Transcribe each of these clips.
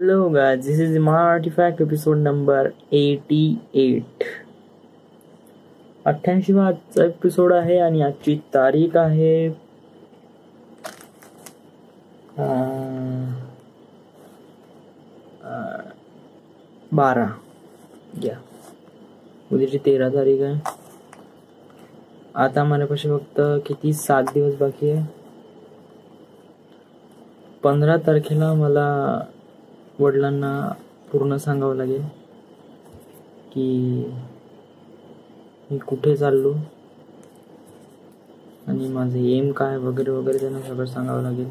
Hello guys, this is my Artifact episode number 88. 88वा आजचा episode आहे आणि आजची तारीख आहे 12 या उद्याची 13 तारीख आहे. आता माझ्यापाशी फक्त किती 7 दिवस बाकी आहे. 15 तारखेला मला वडिलांना पूर्ण सांगावं लागेल की मी कुठे चाललो आणि माझे एम काय वगैरे वगैरे त्यांना सगळं सांगावं लागेल.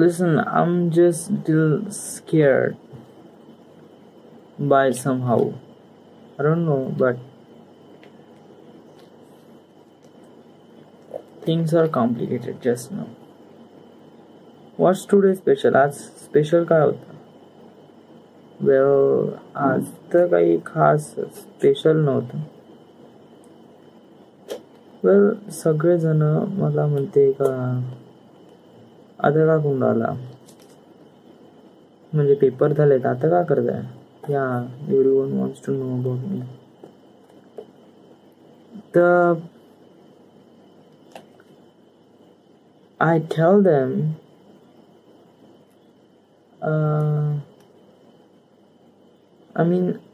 Listen, I'm just still scared by somehow. I don't know, but things are complicated just now. What's today special? आज स्पेशल काय होतं? Well, आज तर काही खास स्पेशल नव्हतं. Well, सगळेजण मला म्हणते का आता का कोण आला, म्हणजे पेपर झालेत आता का करताय. या everyone wants to know about me. तर I tell them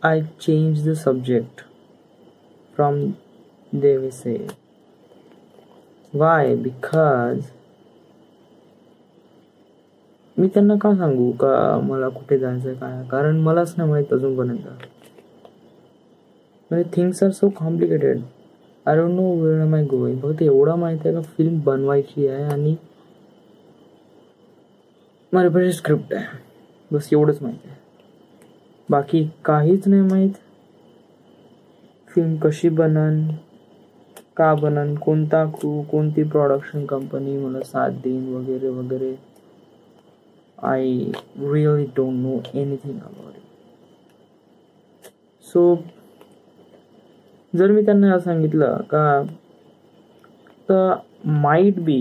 I change the subject from, they will say. Why? Because मी त्यांना का सांगू का मला कुठे जायचं काय, कारण मलाच नाही माहित अजूनपर्यंत. म्हणजे things are so complicated. I don't know where am I going. फक्त एवढं माहिती आहे का फिल्म बनवायची आहे आणि माझ्यापाशी स्क्रिप्ट आहे, बस एवढंच माहिती आहे. बाकी काहीच नाही माहीत. फिल्म कशी बनन, का बनन, कोणता क्रू, कोणती प्रोडक्शन कंपनी मला साथ देईन वगैरे वगैरे. I really don't know anything about it. So जर मी त्यांना सांगितलं का तर माइट बी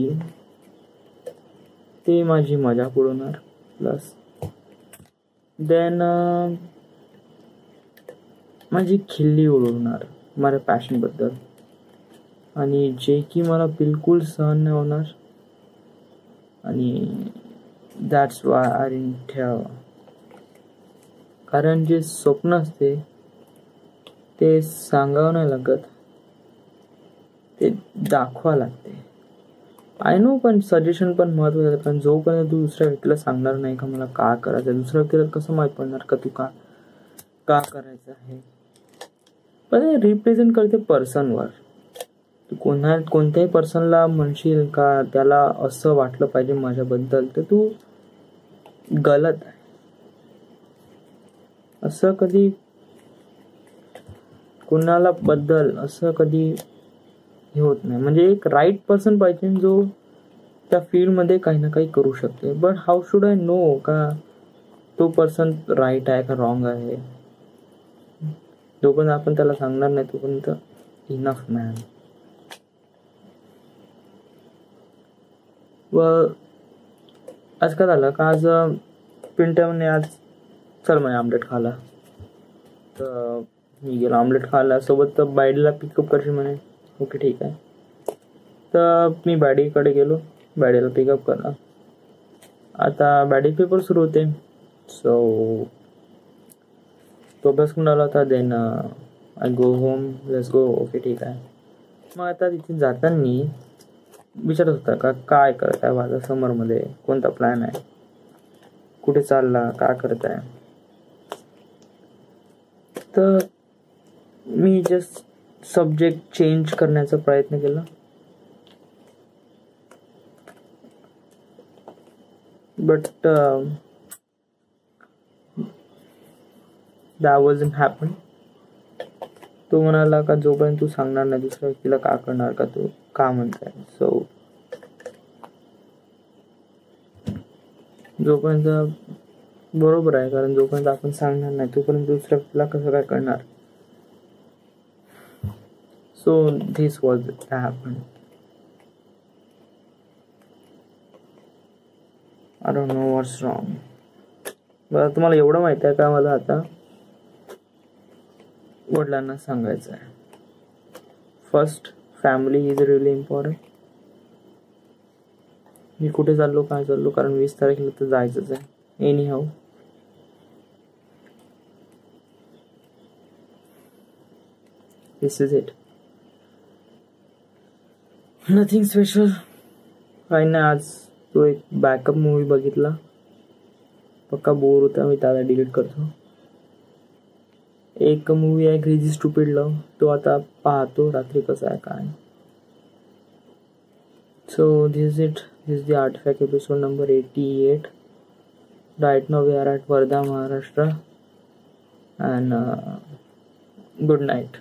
ते माझी मजाक उडवणार, प्लस देन माझी खिल्ली उडवणार माझ्या पॅशन बद्दल, आणि जे की मला बिलकुल सहन नाही होणार. आणि that's why I didn't tell. कारण जे स्वप्न असते ते सांगावं नाही लागत, ते दाखवा लागते. आय नो, पण सजेशन पण महत्वाचं आहे. कारण जोपर्यंत तू दुसऱ्या व्यक्तीला सांगणार नाही का मला का करायचं, दुसऱ्या व्यक्तीला कसं माहीत पडणार का तू का करायचं आहे. पण हे रिप्रेझेंट करते पर्सनवर. तू कोणत्याही पर्सनला म्हणशील का त्याला असं वाटलं पाहिजे माझ्याबद्दल, तर तू गलत आहे. असं कधी कोणाला बद्दल असं कधी हे होत नाही. म्हणजे एक राईट पर्सन पाहिजे जो त्या फील्डमध्ये काही ना काही करू शकते. But how should I know का तो पर्सन राईट आहे का रॉंग आहे. जोपर्यंत आपण त्याला सांगणार नाही तोपर्यंत इनफ मॅन. व आज काय झालं का आज पिंट्याने आज चल म्हणे आमलेट खायला, तर मी गेलो आमलेट खायला. सोबत बायडीला पिकअप करशील म्हणे. ओके ठीक आहे. तर मी बायडीकडे गेलो, बायडीला पिकअप करला. आता बायडी पेपर सुरू होते, सो तो अभ्यास करून आला होता. Then I go home, let's go. Okay ठीक आहे. मग आता तिथे जाताना विचारत होता का काय करत आहे माझा समरमध्ये, कोणता प्लॅन आहे, कुठे चालला, काय करत आहे. तर मी जस्ट सब्जेक्ट चेंज करण्याचा प्रयत्न केला, बट दॅट वॉजंट हॅपन. तो म्हणाला का जोपर्यंत तू सांगणार नाही दुसऱ्या व्यक्तीला का करणार का तू का म्हणताय. सो जोपर्यंत बरोबर आहे, कारण जोपर्यंत आपण सांगणार नाही तोपर्यंत दुसऱ्या व्यक्तीला कसं काय करणार. So this was happen. I don't no what's wrong. बरं, तुम्हाला एवढं माहिती आहे का, मला आता वडिलांना सांगायचं आहे. First, family is really important. मी कुठे चाललो, काय चाललो, कारण 20 तारखेला तर जायचंच आहे any how. This is it, nothing special. काही नाही, आज तो एक बॅकअप मूवी बघितला, पक्का बोर होता, मी त्याला डिलीट करतो. एक मूवी आहे क्रेझी स्टुपिड लव्ह, तो आता पाहतो रात्री कसा आहे काय. So this is it. This is the Artifact episode number 88. Right now we are at Wardha, Maharashtra, and good night.